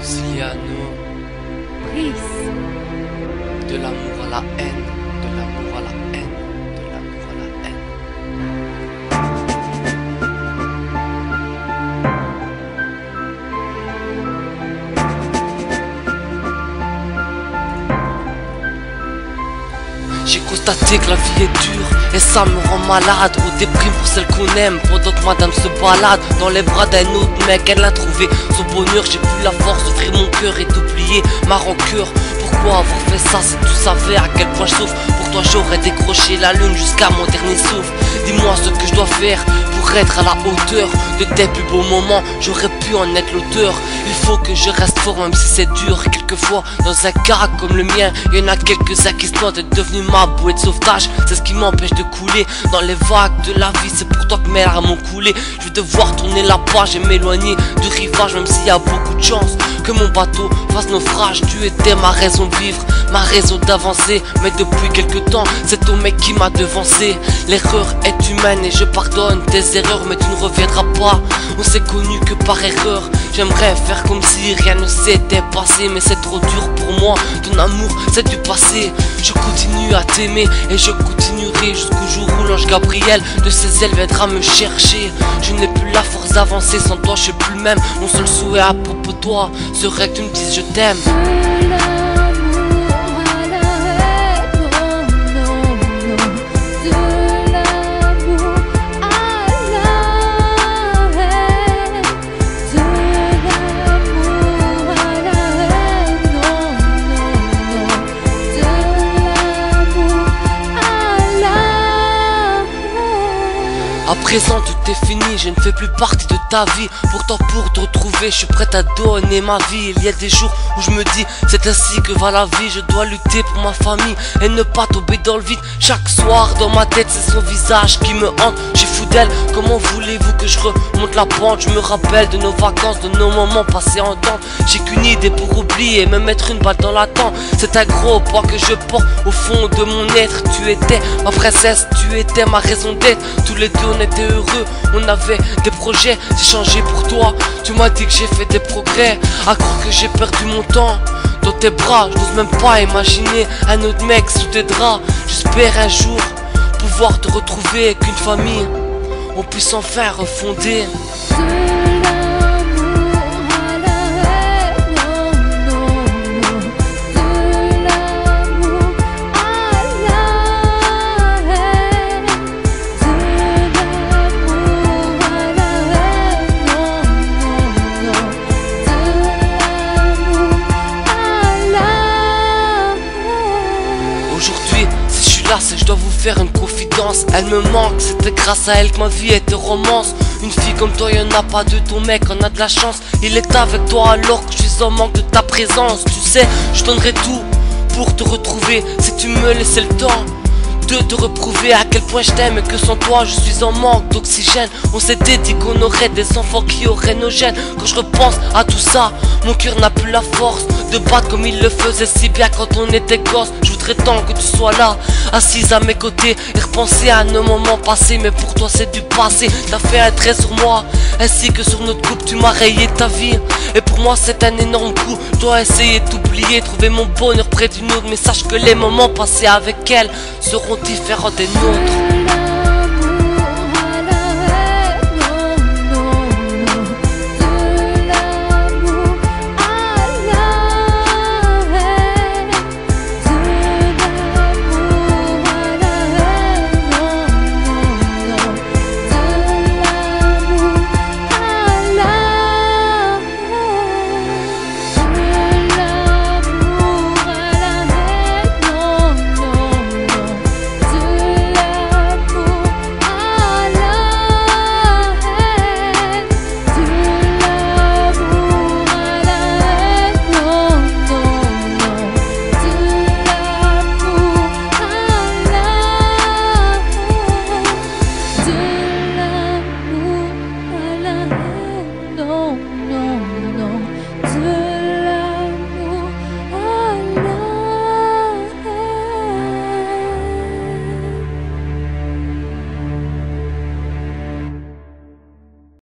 Siliano, de l'amour à la haine, de l'amour à la haine, de l'amour à la haine. J'ai constaté que la vie est dure et ça me rend malade. Ou déprime pour celle qu'on aime pendant que madame se balade dans les bras d'un autre mec. Elle a trouvé son bonheur, j'ai plus la force d'ouvrir mon cœur et d'oublier ma rancœur. Pourquoi avoir fait ça si tu savais à quel point je souffre? Pour toi j'aurais décroché la lune jusqu'à mon dernier souffle. Dis-moi ce que je dois faire pour être à la hauteur de tes plus beaux moments. J'aurais pu en être l'auteur. Il faut que je reste fort même si c'est dur. Quelquefois dans un cas comme le mien, il y en a quelques-uns qui se noient d'être devenu ma bouée de sauvetage. C'est ce qui m'empêche de couler dans les vagues de la vie. C'est pour toi que mes larmes ont coulé. Je vais devoir tourner la page et m'éloigner du rivage, même s'il y a beaucoup de chance que mon bateau fasse naufrage. Tu étais ma raison de vivre, ma raison d'avancer. Mais depuis quelque temps, c'est ton mec qui m'a devancé. L'erreur est humaine et je pardonne tes erreurs, mais tu ne reviendras pas. On s'est connu que par erreur. J'aimerais faire comme si rien ne s'était passé, mais c'est trop dur pour moi. Ton amour c'est du passé. Je continue à t'aimer et je continuerai jusqu'au jour où l'ange Gabriel de ses ailes viendra me chercher. Je n'ai plus la force d'avancer, sans toi je suis plus le même. Mon seul souhait à propos de toi serait que tu me dises je t'aime. À présent tout est fini, je ne fais plus partie de ta vie. Pourtant pour te retrouver, je suis prête à donner ma vie. Il y a des jours où je me dis, c'est ainsi que va la vie. Je dois lutter pour ma famille et ne pas tomber dans le vide. Chaque soir dans ma tête c'est son visage qui me hante. Je suis fou d'elle, comment voulez-vous que je remonte la pente? Je me rappelle de nos vacances, de nos moments passés en tente. J'ai qu'une idée pour oublier, me mettre une balle dans la tente. C'est un gros poids que je porte au fond de mon être. Tu étais ma princesse, tu étais ma raison d'être. Tous les deux on était heureux, on avait des projets. J'ai changé pour toi, tu m'as dit que j'ai fait des progrès. À croire que j'ai perdu mon temps dans tes bras. Je n'ose même pas imaginer un autre mec sous tes draps. J'espère un jour pouvoir te retrouver avec une famille. On puisse enfin refonder. Aujourd'hui, si je suis là, c'est que je dois vous faire une confidence. Elle me manque, c'était grâce à elle que ma vie était romance. Une fille comme toi, y'en a pas deux, ton mec en a de la chance. Il est avec toi alors que je suis en manque de ta présence. Tu sais, je donnerai tout pour te retrouver si tu me laissais le temps de te reprouver à quel point je t'aime et que sans toi je suis en manque d'oxygène. On s'était dit qu'on aurait des enfants qui auraient nos gènes. Quand je repense à tout ça, mon cœur n'a plus la force de battre comme il le faisait si bien quand on était gosse. Je voudrais tant que tu sois là, assise à mes côtés et repenser à nos moments passés. Mais pour toi c'est du passé, t'as fait un trait sur moi ainsi que sur notre couple, tu m'as rayé ta vie. Et pour moi c'est un énorme coup, je dois essayer d'oublier, trouver mon bonheur près d'une autre. Mais sache que les moments passés avec elle seront différents des nôtres.